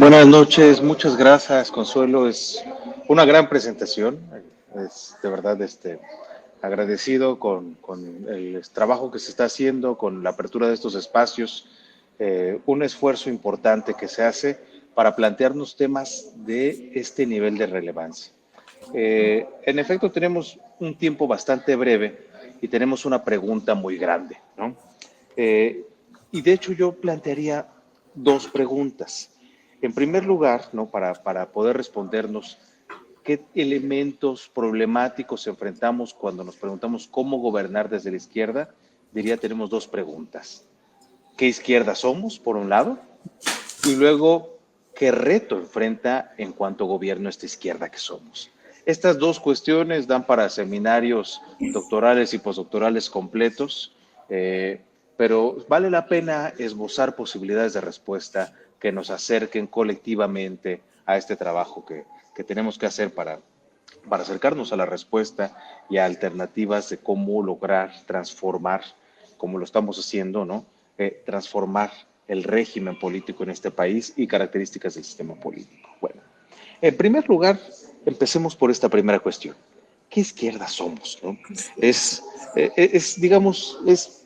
Buenas noches, muchas gracias, Consuelo. Es una gran presentación. Es de verdad agradecido con el trabajo que se está haciendo, con la apertura de estos espacios, un esfuerzo importante que se hace para plantearnos temas de este nivel de relevancia. En efecto, tenemos un tiempo bastante breve y tenemos una pregunta muy grande, ¿no? Eh, y de hecho yo plantearía dos preguntas. En primer lugar, ¿no? Para poder respondernos qué elementos problemáticos enfrentamos cuando nos preguntamos cómo gobernar desde la izquierda, diría tenemos dos preguntas. ¿Qué izquierda somos, por un lado? Y luego, ¿qué reto enfrenta en cuanto gobierno esta izquierda que somos? Estas dos cuestiones dan para seminarios doctorales y postdoctorales completos, pero vale la pena esbozar posibilidades de respuesta que nos acerquen colectivamente a este trabajo que tenemos que hacer para acercarnos a la respuesta y a alternativas de cómo lograr transformar, como lo estamos haciendo, ¿no? Transformar el régimen político en este país y características del sistema político. Bueno, en primer lugar, empecemos por esta primera cuestión. ¿Qué izquierda somos? ¿No? Digamos, es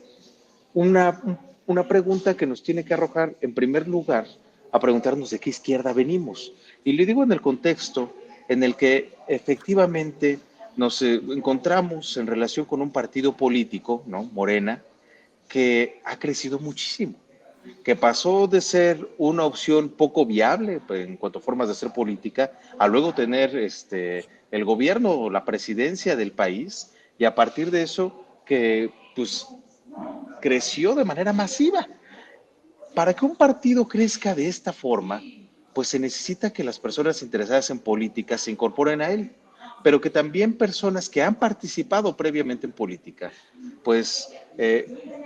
una, una pregunta que nos tiene que arrojar, en primer lugar, a preguntarnos de qué izquierda venimos. Y le digo en el contexto en el que efectivamente nos encontramos en relación con un partido político, ¿no? Morena, que ha crecido muchísimo, que pasó de ser una opción poco viable pues, en cuanto a formas de hacer política, a luego tener el gobierno o la presidencia del país, y a partir de eso que pues creció de manera masiva. Para que un partido crezca de esta forma, pues se necesita que las personas interesadas en política se incorporen a él, pero que también personas que han participado previamente en política, pues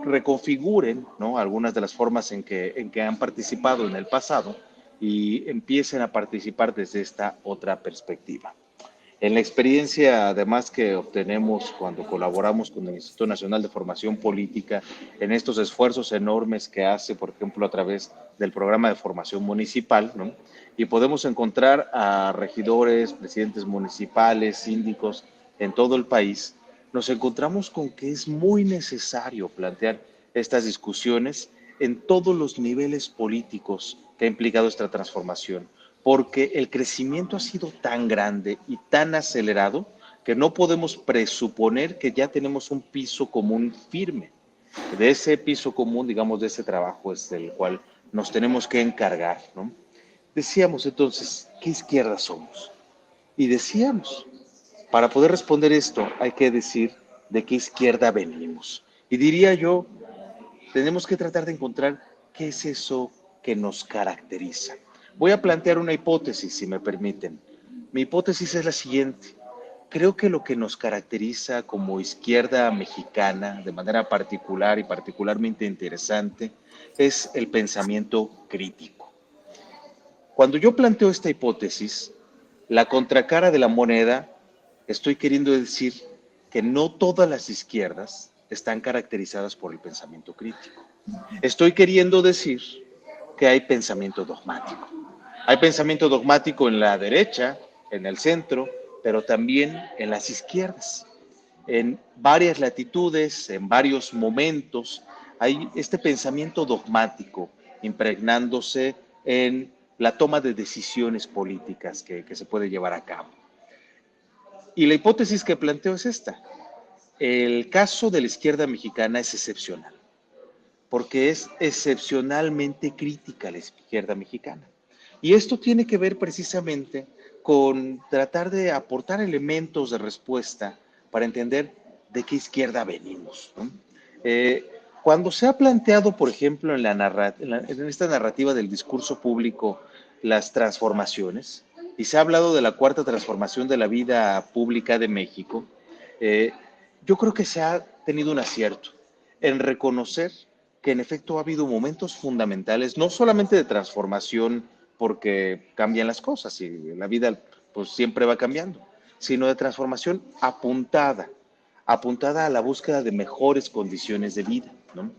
reconfiguren, ¿no? Algunas de las formas en que han participado en el pasado y empiecen a participar desde esta otra perspectiva. En la experiencia, además, que obtenemos cuando colaboramos con el Instituto Nacional de Formación Política, en estos esfuerzos enormes que hace, por ejemplo, a través del programa de formación municipal, ¿no? Y podemos encontrar a regidores, presidentes municipales, síndicos en todo el país, nos encontramos con que es muy necesario plantear estas discusiones en todos los niveles políticos que ha implicado esta transformación, porque el crecimiento ha sido tan grande y tan acelerado que no podemos presuponer que ya tenemos un piso común firme. De ese piso común, digamos, de ese trabajo es del cual nos tenemos que encargar, ¿no? Decíamos entonces, ¿qué izquierda somos? Y decíamos, para poder responder esto hay que decir de qué izquierda venimos. Y diría yo, tenemos que tratar de encontrar qué es eso que nos caracteriza. Voy a plantear una hipótesis, si me permiten. Mi hipótesis es la siguiente. Creo que lo que nos caracteriza como izquierda mexicana de manera particular y particularmente interesante es el pensamiento crítico. Cuando yo planteo esta hipótesis, la contracara de la moneda, estoy queriendo decir que no todas las izquierdas están caracterizadas por el pensamiento crítico. Estoy queriendo decir que hay pensamiento dogmático. Hay pensamiento dogmático en la derecha, en el centro, pero también en las izquierdas. En varias latitudes, en varios momentos, hay este pensamiento dogmático impregnándose en la toma de decisiones políticas que se puede llevar a cabo. Y la hipótesis que planteo es esta. El caso de la izquierda mexicana es excepcional, porque es excepcionalmente crítica a la izquierda mexicana. Y esto tiene que ver precisamente con tratar de aportar elementos de respuesta para entender de qué izquierda venimos, ¿no? Cuando se ha planteado, por ejemplo, en esta narrativa del discurso público, las transformaciones, y se ha hablado de la cuarta transformación de la vida pública de México, eh, yo creo que se ha tenido un acierto en reconocer que en efecto ha habido momentos fundamentales, no solamente de transformación porque cambian las cosas y la vida pues siempre va cambiando, sino de transformación apuntada a la búsqueda de mejores condiciones de vida, ¿no?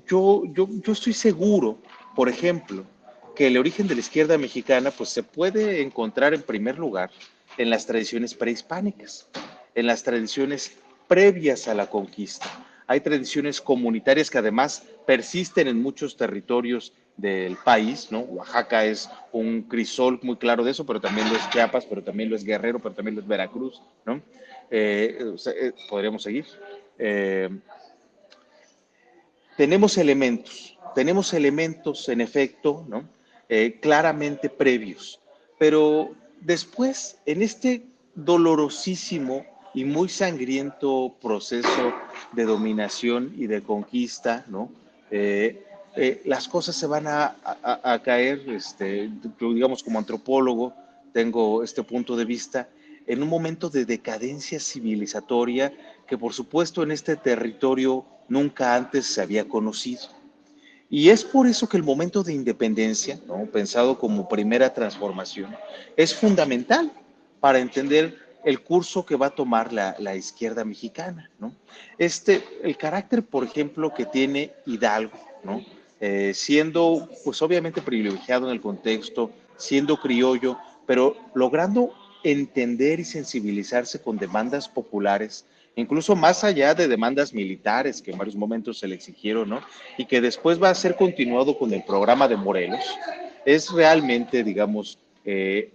Yo estoy seguro, por ejemplo, que el origen de la izquierda mexicana pues se puede encontrar en primer lugar en las tradiciones prehispánicas, en las tradiciones previas a la conquista. Hay tradiciones comunitarias que además persisten en muchos territorios del país, ¿no? Oaxaca es un crisol muy claro de eso, pero también lo es Chiapas, pero también lo es Guerrero, pero también lo es Veracruz, ¿no? Podríamos seguir. Eh, tenemos elementos en efecto, ¿no? Claramente previos, pero después, en este dolorosísimo y muy sangriento proceso de dominación y de conquista, ¿no? Las cosas se van a caer, digamos como antropólogo, tengo este punto de vista, en un momento de decadencia civilizatoria que por supuesto en este territorio nunca antes se había conocido. Y es por eso que el momento de independencia, ¿no? Pensado como primera transformación, es fundamental para entender el curso que va a tomar la izquierda mexicana, ¿no? El carácter, por ejemplo, que tiene Hidalgo, ¿no? Siendo, pues obviamente privilegiado en el contexto, siendo criollo, pero logrando entender y sensibilizarse con demandas populares, incluso más allá de demandas militares que en varios momentos se le exigieron, ¿no? Y que después va a ser continuado con el programa de Morelos, es realmente, digamos,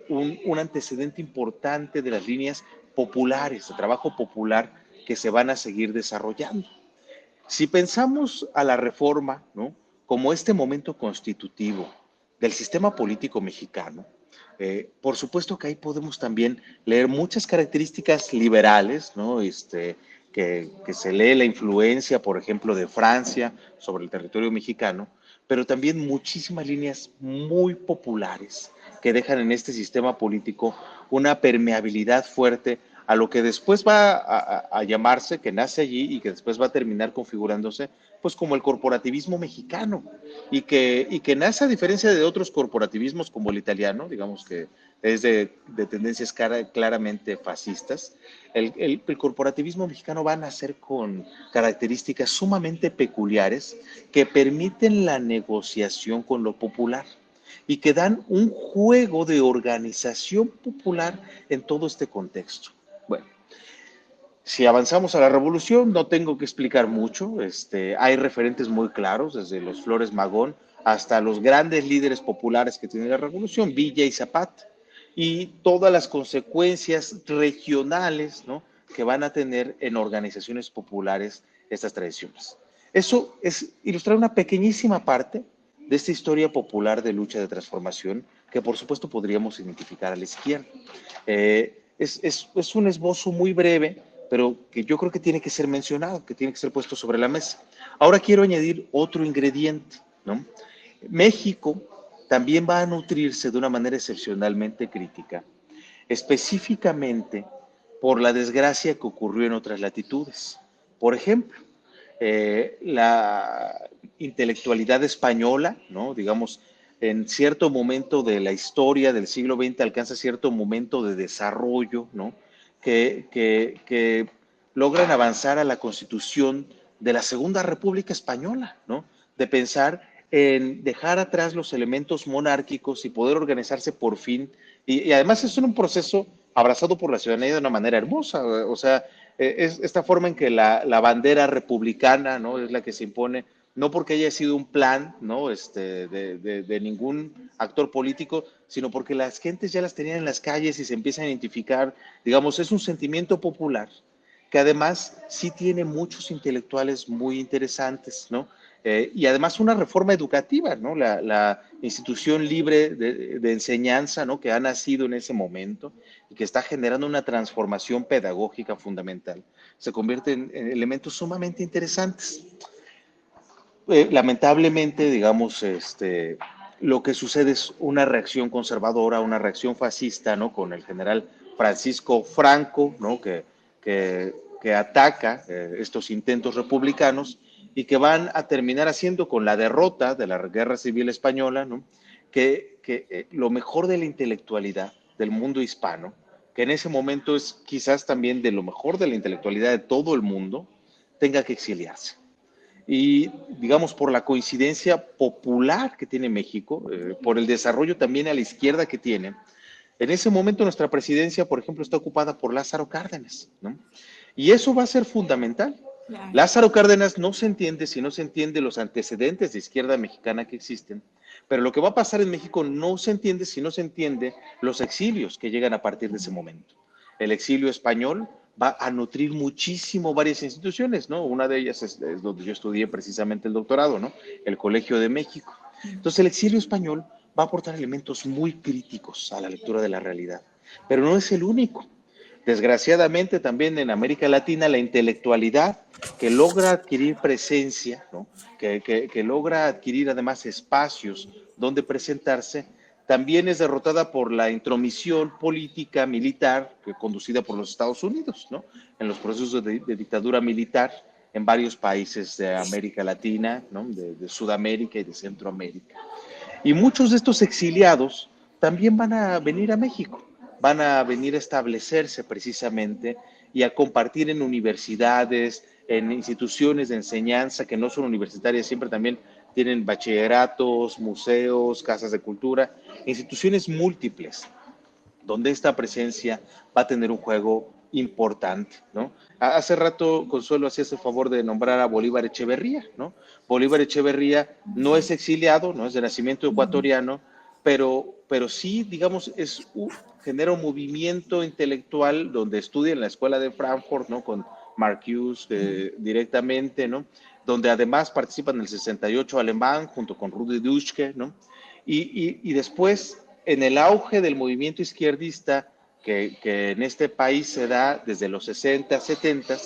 un antecedente importante de las líneas populares, de trabajo popular que se van a seguir desarrollando. Si pensamos a la reforma, ¿no? Como este momento constitutivo del sistema político mexicano, por supuesto que ahí podemos también leer muchas características liberales, ¿no? Que se lee la influencia, por ejemplo, de Francia sobre el territorio mexicano, pero también muchísimas líneas muy populares que dejan en este sistema político una permeabilidad fuerte a lo que después va a llamarse, que nace allí y que después va a terminar configurándose, pues como el corporativismo mexicano, y que nace a diferencia de otros corporativismos como el italiano, digamos que es de tendencias claramente fascistas, el corporativismo mexicano va a nacer con características sumamente peculiares que permiten la negociación con lo popular y que dan un juego de organización popular en todo este contexto. Bueno, si avanzamos a la revolución, no tengo que explicar mucho. Hay referentes muy claros, desde los Flores Magón hasta los grandes líderes populares que tiene la revolución, Villa y Zapata, y todas las consecuencias regionales, ¿no? Que van a tener en organizaciones populares estas tradiciones. Eso es ilustrar una pequeñísima parte de esta historia popular de lucha de transformación que por supuesto podríamos identificar a la izquierda. Es un esbozo muy breve, pero que yo creo que tiene que ser mencionado, que tiene que ser puesto sobre la mesa. Ahora quiero añadir otro ingrediente, ¿no? México también va a nutrirse de una manera excepcionalmente crítica, específicamente por la desgracia que ocurrió en otras latitudes. Por ejemplo, la intelectualidad española, ¿no? Digamos, en cierto momento de la historia del siglo XX alcanza cierto momento de desarrollo, ¿no? Que logran avanzar a la constitución de la Segunda República Española, ¿no? De pensar en dejar atrás los elementos monárquicos y poder organizarse por fin. Y además es un proceso abrazado por la ciudadanía de una manera hermosa. O sea, es esta forma en que la bandera republicana, ¿no? Es la que se impone, no porque haya sido un plan, ¿no? De ningún actor político, sino porque las gentes ya las tenían en las calles y se empiezan a identificar. Digamos, es un sentimiento popular que además sí tiene muchos intelectuales muy interesantes, ¿no? Y además una reforma educativa, ¿no? La institución libre de enseñanza, ¿no? Que ha nacido en ese momento y que está generando una transformación pedagógica fundamental. Se convierte en elementos sumamente interesantes. Lamentablemente, digamos, lo que sucede es una reacción conservadora, una reacción fascista, ¿no? Con el general Francisco Franco, ¿no? Que ataca estos intentos republicanos y que van a terminar haciendo con la derrota de la Guerra Civil Española, ¿no? Que lo mejor de la intelectualidad del mundo hispano, que en ese momento es quizás también de lo mejor de la intelectualidad de todo el mundo, tenga que exiliarse y, digamos, por la coincidencia popular que tiene México, por el desarrollo también a la izquierda que tiene, en ese momento nuestra presidencia, por ejemplo, está ocupada por Lázaro Cárdenas, ¿no? Y eso va a ser fundamental. Claro. Lázaro Cárdenas no se entiende si no se entiende los antecedentes de izquierda mexicana que existen, pero lo que va a pasar en México no se entiende si no se entiende los exilios que llegan a partir de ese momento. El exilio español va a nutrir muchísimo varias instituciones, ¿no? Una de ellas es donde yo estudié precisamente el doctorado, ¿no? El Colegio de México. Entonces el exilio español va a aportar elementos muy críticos a la lectura de la realidad, pero no es el único. Desgraciadamente también en América Latina la intelectualidad que logra adquirir presencia, ¿no? que logra adquirir además espacios donde presentarse, también es derrotada por la intromisión política militar conducida por los Estados Unidos, ¿no? En los procesos de dictadura militar en varios países de América Latina, ¿no? de Sudamérica y de Centroamérica. Y muchos de estos exiliados también van a venir a México, van a venir a establecerse precisamente y a compartir en universidades, en instituciones de enseñanza que no son universitarias, siempre también tienen bachilleratos, museos, casas de cultura, instituciones múltiples, donde esta presencia va a tener un juego importante, ¿no? Hace rato Consuelo hacías el favor de nombrar a Bolívar Echeverría, ¿no? Bolívar Echeverría no es exiliado, no es de nacimiento ecuatoriano, pero sí, digamos, genera un movimiento intelectual donde estudia en la escuela de Frankfurt, ¿no? Con Marcuse directamente, ¿no? Donde además participa en el 68 alemán junto con Rudi Dutschke, ¿no? Y después, en el auge del movimiento izquierdista que en este país se da desde los 60, 70,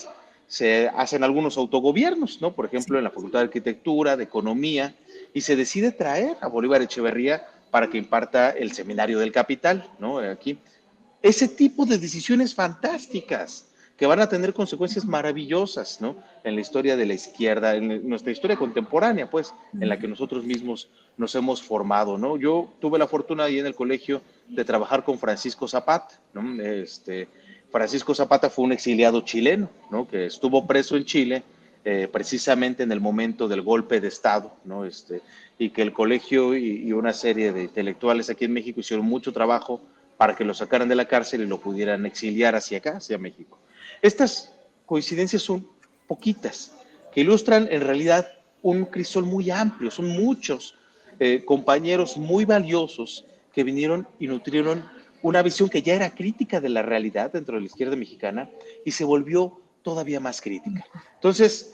se hacen algunos autogobiernos, ¿no? Por ejemplo, en la Facultad de Arquitectura, de Economía, y se decide traer a Bolívar Echeverría para que imparta el Seminario del Capital, ¿no? Aquí. Ese tipo de decisiones fantásticas que van a tener consecuencias maravillosas, ¿no? En la historia de la izquierda, en nuestra historia contemporánea, pues, en la que nosotros mismos nos hemos formado, ¿no? Yo tuve la fortuna ahí en el colegio de trabajar con Francisco Zapata, ¿no? Francisco Zapata fue un exiliado chileno, ¿no? Que estuvo preso en Chile precisamente en el momento del golpe de Estado, ¿no? Y que el colegio y una serie de intelectuales aquí en México hicieron mucho trabajo para que lo sacaran de la cárcel y lo pudieran exiliar hacia acá, hacia México. Estas coincidencias son poquitas, que ilustran en realidad un crisol muy amplio, son muchos compañeros muy valiosos que vinieron y nutrieron una visión que ya era crítica de la realidad dentro de la izquierda mexicana y se volvió todavía más crítica. Entonces,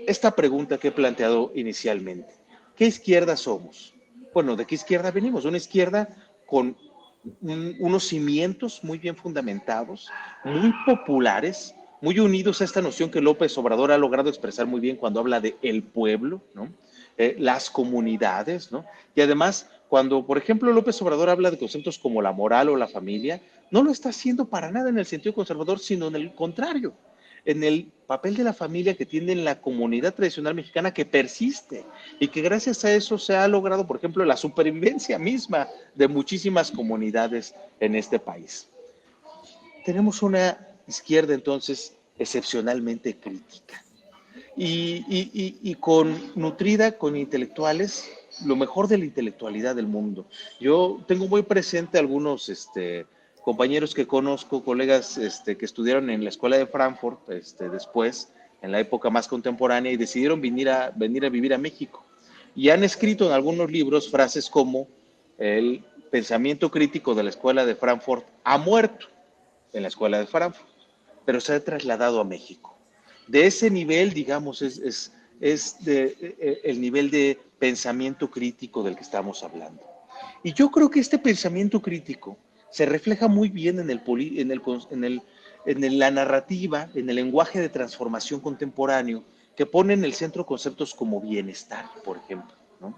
esta pregunta que he planteado inicialmente, ¿qué izquierda somos? Bueno, ¿de qué izquierda venimos? Una izquierda con unos cimientos muy bien fundamentados, muy populares, muy unidos a esta noción que López Obrador ha logrado expresar muy bien cuando habla de el pueblo, ¿no? Las comunidades, ¿no? Y además, cuando, por ejemplo, López Obrador habla de conceptos como la moral o la familia, no lo está haciendo para nada en el sentido conservador, sino en el contrario, en el papel de la familia que tiene en la comunidad tradicional mexicana que persiste y que gracias a eso se ha logrado, por ejemplo, la supervivencia misma de muchísimas comunidades en este país. Tenemos una izquierda entonces excepcionalmente crítica y nutrida con intelectuales, lo mejor de la intelectualidad del mundo. Yo tengo muy presente algunos compañeros que conozco, colegas que estudiaron en la escuela de Frankfurt después, en la época más contemporánea, y decidieron venir a vivir a México. Y han escrito en algunos libros frases como el pensamiento crítico de la escuela de Frankfurt ha muerto en la escuela de Frankfurt, pero se ha trasladado a México. De ese nivel, digamos, el nivel de pensamiento crítico del que estamos hablando. Y yo creo que este pensamiento crítico se refleja muy bien en la narrativa, en el lenguaje de transformación contemporáneo, que pone en el centro conceptos como bienestar, por ejemplo, ¿no?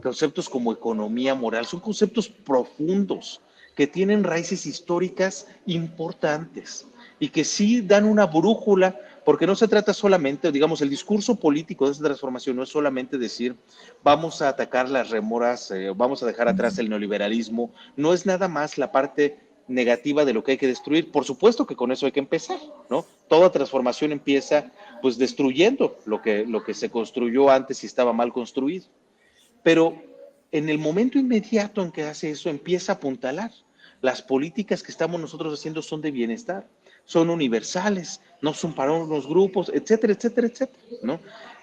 Conceptos como economía moral, son conceptos profundos que tienen raíces históricas importantes y que sí dan una brújula, porque no se trata solamente, digamos, el discurso político de esta transformación no es solamente decir vamos a atacar las remoras, vamos a dejar atrás el neoliberalismo, no es nada más la parte negativa de lo que hay que destruir. Por supuesto que con eso hay que empezar, ¿no? Toda transformación empieza pues destruyendo lo que se construyó antes y estaba mal construido. Pero en el momento inmediato en que hace eso, empieza a apuntalar. Las políticas que estamos nosotros haciendo son de bienestar, son universales, no son para unos grupos, etcétera, etcétera, etcétera, ¿no?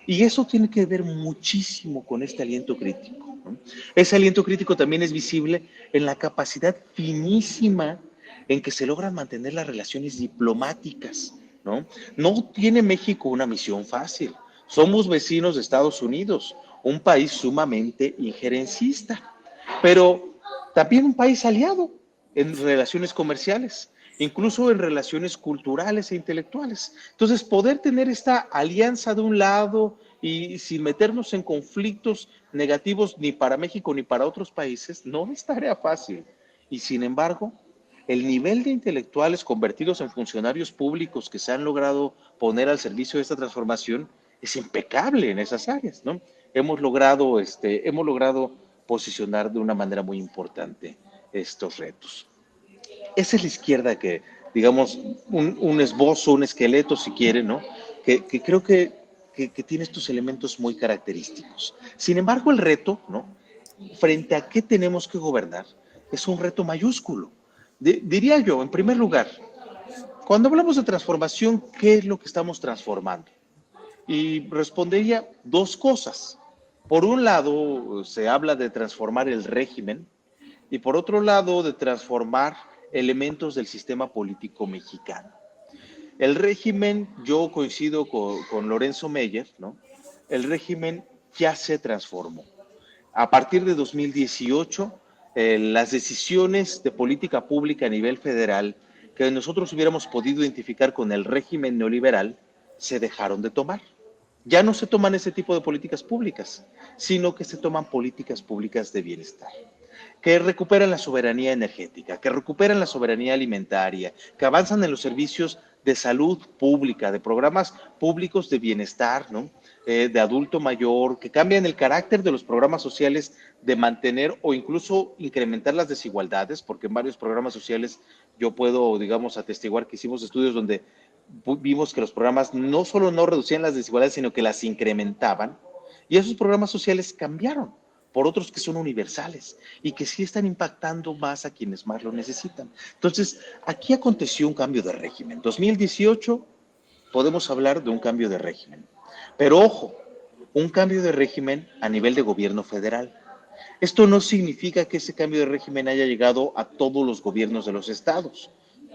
Y eso tiene que ver muchísimo con este aliento crítico, ¿no? Ese aliento crítico también es visible en la capacidad finísima en que se logran mantener las relaciones diplomáticas, ¿no? No tiene México una misión fácil. Somos vecinos de Estados Unidos, un país sumamente injerencista, pero también un país aliado en relaciones comerciales, incluso en relaciones culturales e intelectuales. Entonces, poder tener esta alianza de un lado y sin meternos en conflictos negativos ni para México ni para otros países, no es tarea fácil. Y sin embargo, el nivel de intelectuales convertidos en funcionarios públicos que se han logrado poner al servicio de esta transformación es impecable en esas áreas, ¿no? Hemos logrado posicionar de una manera muy importante estos retos. Esa es la izquierda que, digamos, un esbozo, un esqueleto, si quiere, ¿no? Que creo que tiene estos elementos muy característicos. Sin embargo, el reto, ¿no? Frente a qué tenemos que gobernar, es un reto mayúsculo. Diría yo, en primer lugar, cuando hablamos de transformación, ¿qué es lo que estamos transformando? Y respondería dos cosas. Por un lado, se habla de transformar el régimen y por otro lado, de transformar elementos del sistema político mexicano. El régimen, yo coincido con Lorenzo Meyer, ¿no? El régimen ya se transformó. A partir de 2018, las decisiones de política pública a nivel federal que nosotros hubiéramos podido identificar con el régimen neoliberal se dejaron de tomar. Ya no se toman ese tipo de políticas públicas, sino que se toman políticas públicas de bienestar, que recuperan la soberanía energética, que recuperan la soberanía alimentaria, que avanzan en los servicios de salud pública, de programas públicos de bienestar, ¿no? De adulto mayor, que cambian el carácter de los programas sociales de mantener o incluso incrementar las desigualdades, porque en varios programas sociales yo puedo, digamos, atestiguar que hicimos estudios donde vimos que los programas no solo no reducían las desigualdades, sino que las incrementaban, y esos programas sociales cambiaron por otros que son universales y que sí están impactando más a quienes más lo necesitan. Entonces, aquí aconteció un cambio de régimen. 2018 podemos hablar de un cambio de régimen. Pero ojo, un cambio de régimen a nivel de gobierno federal. Esto no significa que ese cambio de régimen haya llegado a todos los gobiernos de los estados.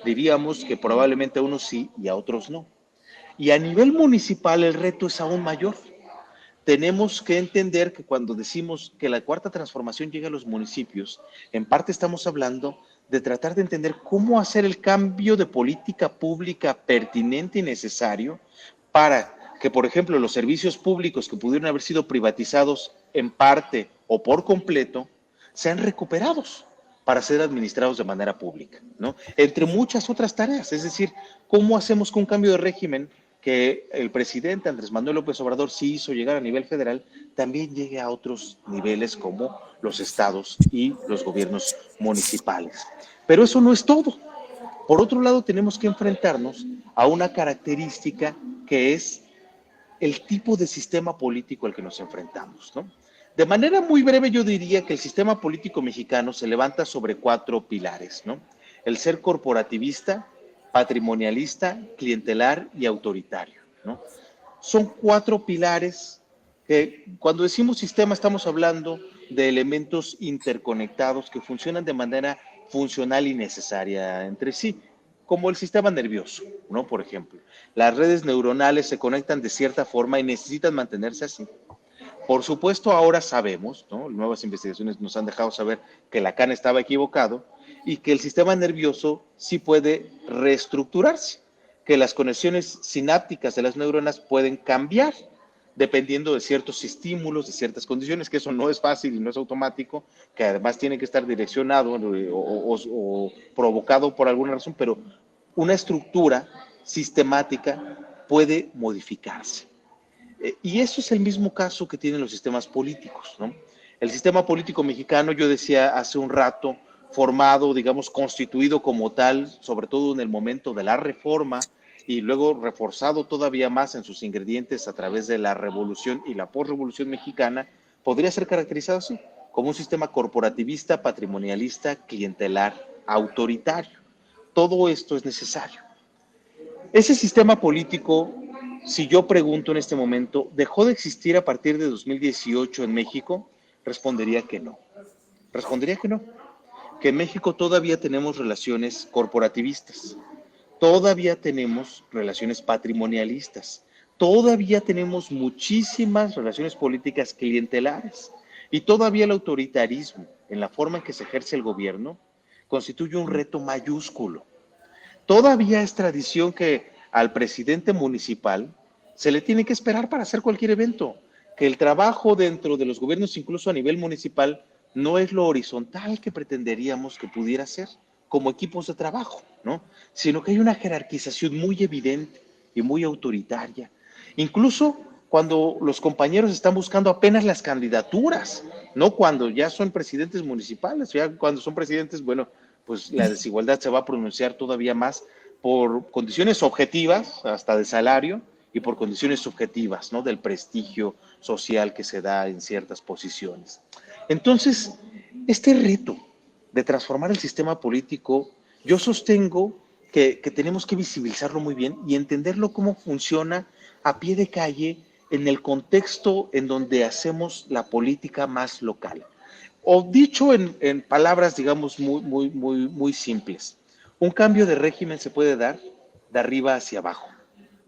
Diríamos que probablemente a unos sí y a otros no. Y a nivel municipal el reto es aún mayor. Tenemos que entender que cuando decimos que la cuarta transformación llega a los municipios, en parte estamos hablando de tratar de entender cómo hacer el cambio de política pública pertinente y necesario para que, por ejemplo, los servicios públicos que pudieron haber sido privatizados en parte o por completo sean recuperados para ser administrados de manera pública, ¿no? Entre muchas otras tareas, es decir, ¿cómo hacemos que un cambio de régimen que el presidente Andrés Manuel López Obrador sí hizo llegar a nivel federal, también llegue a otros niveles como los estados y los gobiernos municipales? Pero eso no es todo. Por otro lado, tenemos que enfrentarnos a una característica que es el tipo de sistema político al que nos enfrentamos, ¿no? De manera muy breve, yo diría que el sistema político mexicano se levanta sobre cuatro pilares, ¿no? El ser corporativista, patrimonialista, clientelar y autoritario, ¿no? Son cuatro pilares que cuando decimos sistema estamos hablando de elementos interconectados que funcionan de manera funcional y necesaria entre sí, como el sistema nervioso, ¿no? Por ejemplo, las redes neuronales se conectan de cierta forma y necesitan mantenerse así. Por supuesto, ahora sabemos, ¿no? Nuevas investigaciones nos han dejado saber que Lacan estaba equivocado y que el sistema nervioso sí puede reestructurarse, que las conexiones sinápticas de las neuronas pueden cambiar dependiendo de ciertos estímulos, de ciertas condiciones, que eso no es fácil y no es automático, que además tiene que estar direccionado o provocado por alguna razón, pero una estructura sistemática puede modificarse. Y eso es el mismo caso que tienen los sistemas políticos, ¿no? El sistema político mexicano, yo decía hace un rato, formado, digamos, constituido como tal, sobre todo en el momento de la reforma, y luego reforzado todavía más en sus ingredientes a través de la revolución y la posrevolución mexicana, podría ser caracterizado así, como un sistema corporativista, patrimonialista, clientelar, autoritario. Todo esto es necesario. Ese sistema político, si yo pregunto en este momento, ¿dejó de existir a partir de 2018 en México? Respondería que no. Respondería que no. Que en México todavía tenemos relaciones corporativistas, todavía tenemos relaciones patrimonialistas, todavía tenemos muchísimas relaciones políticas clientelares y todavía el autoritarismo en la forma en que se ejerce el gobierno constituye un reto mayúsculo. Todavía es tradición que al presidente municipal se le tiene que esperar para hacer cualquier evento, que el trabajo dentro de los gobiernos, incluso a nivel municipal, no es lo horizontal que pretenderíamos que pudiera ser como equipos de trabajo, ¿no? Sino que hay una jerarquización muy evidente y muy autoritaria. Incluso cuando los compañeros están buscando apenas las candidaturas, no cuando ya son presidentes municipales, ya cuando son presidentes, bueno, pues la desigualdad se va a pronunciar todavía más por condiciones objetivas, hasta de salario, y por condiciones subjetivas, ¿no? Del prestigio social que se da en ciertas posiciones. Entonces, este reto de transformar el sistema político, yo sostengo que tenemos que visibilizarlo muy bien y entenderlo cómo funciona a pie de calle en el contexto en donde hacemos la política más local. O dicho en palabras, digamos, muy simples, un cambio de régimen se puede dar de arriba hacia abajo,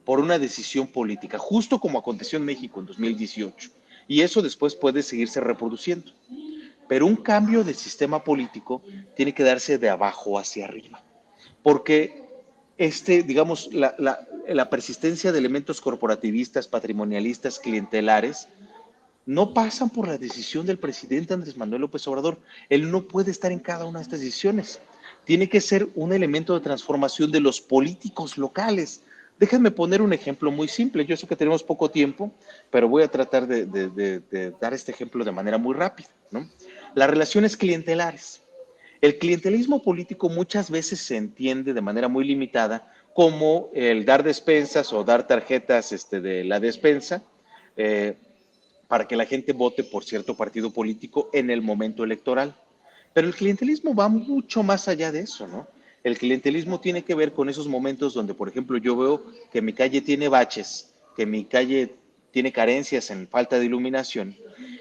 por una decisión política, justo como aconteció en México en 2018. Y eso después puede seguirse reproduciendo. Pero un cambio de sistema político tiene que darse de abajo hacia arriba, porque digamos, la persistencia de elementos corporativistas, patrimonialistas, clientelares, no pasan por la decisión del presidente Andrés Manuel López Obrador. Él no puede estar en cada una de estas decisiones. Tiene que ser un elemento de transformación de los políticos locales. Déjenme poner un ejemplo muy simple. Yo sé que tenemos poco tiempo, pero voy a tratar de dar este ejemplo de manera muy rápida, ¿no? Las relaciones clientelares. El clientelismo político muchas veces se entiende de manera muy limitada como el dar despensas o dar tarjetas de la despensa, eh, para que la gente vote por cierto partido político en el momento electoral. Pero el clientelismo va mucho más allá de eso, ¿no? El clientelismo tiene que ver con esos momentos donde, por ejemplo, yo veo que mi calle tiene baches, que mi calle tiene carencias en falta de iluminación,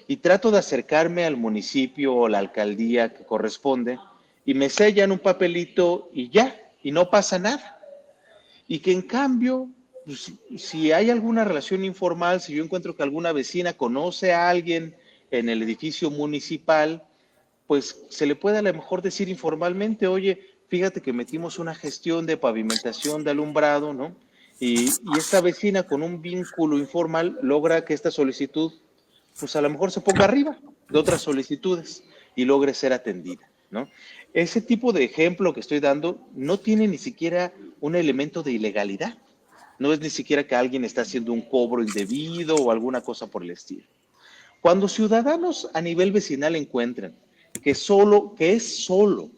y trato de acercarme al municipio o la alcaldía que corresponde, y me sellan un papelito y ya, y no pasa nada. Y que en cambio, pues, si hay alguna relación informal, si yo encuentro que alguna vecina conoce a alguien en el edificio municipal, pues se le puede a lo mejor decir informalmente, oye, fíjate que metimos una gestión de pavimentación de alumbrado, ¿no? Y esta vecina con un vínculo informal logra que esta solicitud, pues a lo mejor se ponga arriba de otras solicitudes y logre ser atendida, ¿no? Ese tipo de ejemplo que estoy dando no tiene ni siquiera un elemento de ilegalidad. No es ni siquiera que alguien está haciendo un cobro indebido o alguna cosa por el estilo. Cuando ciudadanos a nivel vecinal encuentran que es solo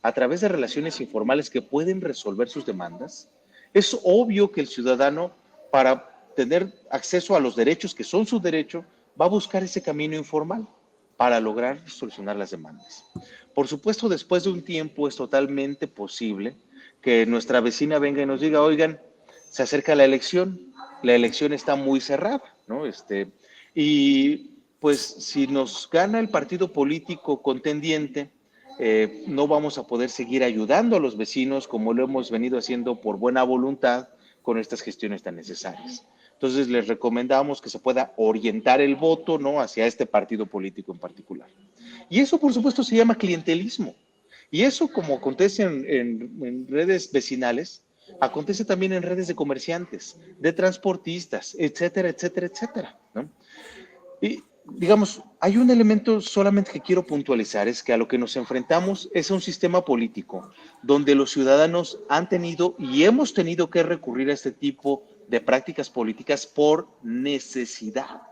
a través de relaciones informales que pueden resolver sus demandas, es obvio que el ciudadano, para tener acceso a los derechos que son su derecho, va a buscar ese camino informal para lograr solucionar las demandas. Por supuesto, después de un tiempo es totalmente posible que nuestra vecina venga y nos diga, oigan, se acerca la elección está muy cerrada, ¿no? Y pues si nos gana el partido político contendiente, no vamos a poder seguir ayudando a los vecinos como lo hemos venido haciendo por buena voluntad con estas gestiones tan necesarias. Entonces les recomendamos que se pueda orientar el voto, ¿no?, hacia este partido político en particular. Y eso, por supuesto, se llama clientelismo. Y eso, como acontece en redes vecinales, acontece también en redes de comerciantes, de transportistas, etcétera, etcétera, etcétera, ¿no? Y digamos, hay un elemento solamente que quiero puntualizar, es que a lo que nos enfrentamos es a un sistema político donde los ciudadanos han tenido y hemos tenido que recurrir a este tipo de prácticas políticas por necesidad,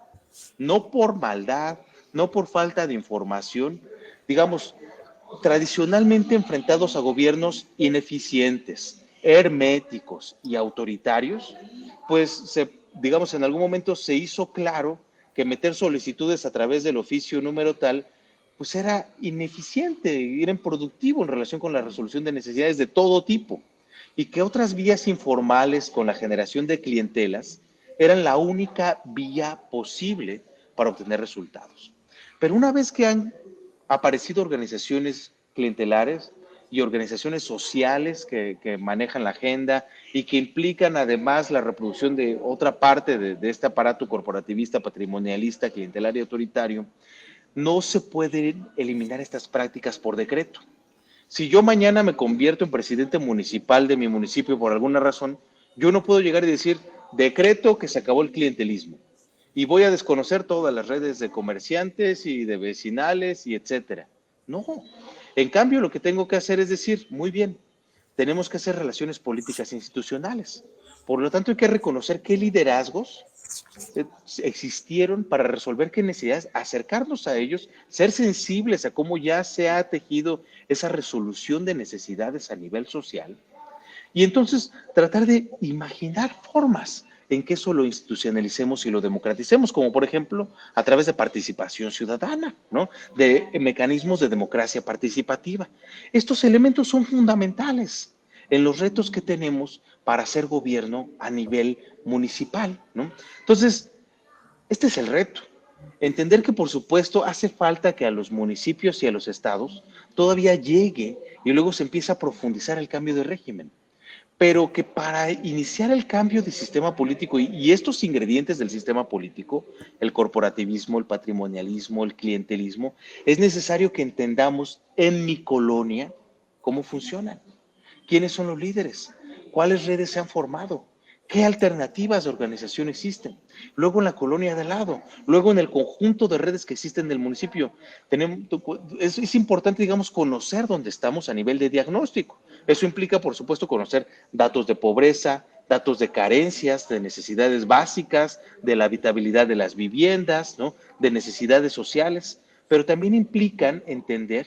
no por maldad, no por falta de información. Digamos, tradicionalmente enfrentados a gobiernos ineficientes, herméticos y autoritarios, pues digamos, en algún momento se hizo claro que meter solicitudes a través del oficio número tal, pues era ineficiente, era improductivo en relación con la resolución de necesidades de todo tipo, y que otras vías informales con la generación de clientelas eran la única vía posible para obtener resultados. Pero una vez que han aparecido organizaciones clientelares y organizaciones sociales que manejan la agenda y que implican además la reproducción de otra parte de este aparato corporativista, patrimonialista, clientelar y autoritario, no se pueden eliminar estas prácticas por decreto. Si yo mañana me convierto en presidente municipal de mi municipio por alguna razón, yo no puedo llegar y decir, decreto que se acabó el clientelismo y voy a desconocer todas las redes de comerciantes y de vecinales y etcétera. No. En cambio, lo que tengo que hacer es decir, muy bien, tenemos que hacer relaciones políticas institucionales. Por lo tanto, hay que reconocer qué liderazgos existieron para resolver qué necesidades, acercarnos a ellos, ser sensibles a cómo ya se ha tejido esa resolución de necesidades a nivel social y entonces tratar de imaginar formas en que eso lo institucionalicemos y lo democraticemos, como por ejemplo a través de participación ciudadana, ¿no? De mecanismos de democracia participativa. Estos elementos son fundamentales en los retos que tenemos para hacer gobierno a nivel municipal, ¿no? Entonces, este es el reto. Entender que, por supuesto, hace falta que a los municipios y a los estados todavía llegue y luego se empiece a profundizar el cambio de régimen, pero que para iniciar el cambio de sistema político y estos ingredientes del sistema político, el corporativismo, el patrimonialismo, el clientelismo, es necesario que entendamos en mi colonia cómo funcionan, quiénes son los líderes, cuáles redes se han formado, qué alternativas de organización existen. Luego en la colonia de al lado, luego en el conjunto de redes que existen en el municipio. Es importante, digamos, conocer dónde estamos a nivel de diagnóstico. Eso implica, por supuesto, conocer datos de pobreza, datos de carencias, de necesidades básicas, de la habitabilidad de las viviendas, ¿no? De necesidades sociales, pero también implican entender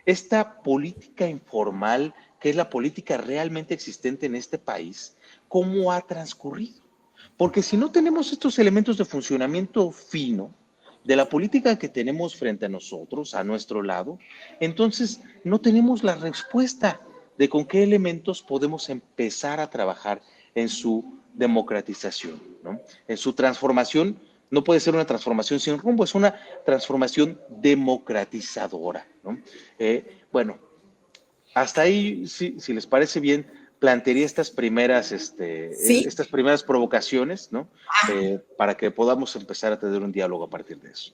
esta política informal, que es la política realmente existente en este país, cómo ha transcurrido. Porque si no tenemos estos elementos de funcionamiento fino de la política que tenemos frente a nosotros, a nuestro lado, entonces no tenemos la respuesta de con qué elementos podemos empezar a trabajar en su democratización, ¿no? En su transformación. No puede ser una transformación sin rumbo, es una transformación democratizadora, ¿no? Bueno, hasta ahí, si les parece bien, plantearía Sí, estas primeras provocaciones, ¿no? Para que podamos empezar a tener un diálogo a partir de eso.